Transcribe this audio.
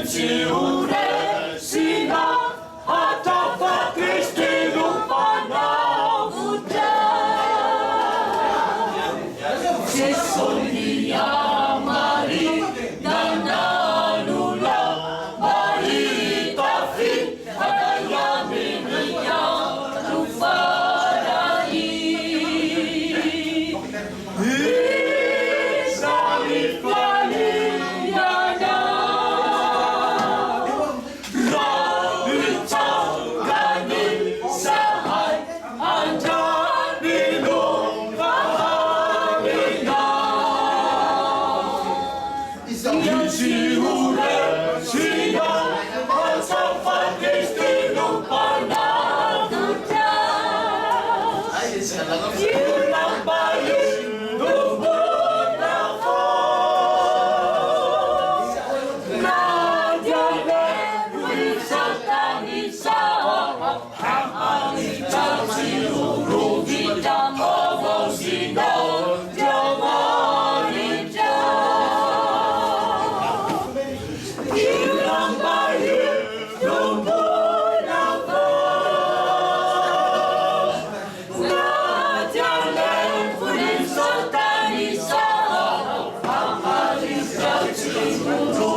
siłę Syna, a to w Chrystynu Pana Jesunia Marii, Nana Lula, Marii Tafi, Adayami Nia, Tufarai. Isami Faliana, Rabita Gani Sahai, Anjaninu Kahamina. Siure Sina, Asafat Kristinu Panaduta. Ilang bayi lubog na po. Nadyanin isang tanisa, ang isang siguro kita mo sino, Diyawanin siya. Ilang bayi lubog na po. Siguro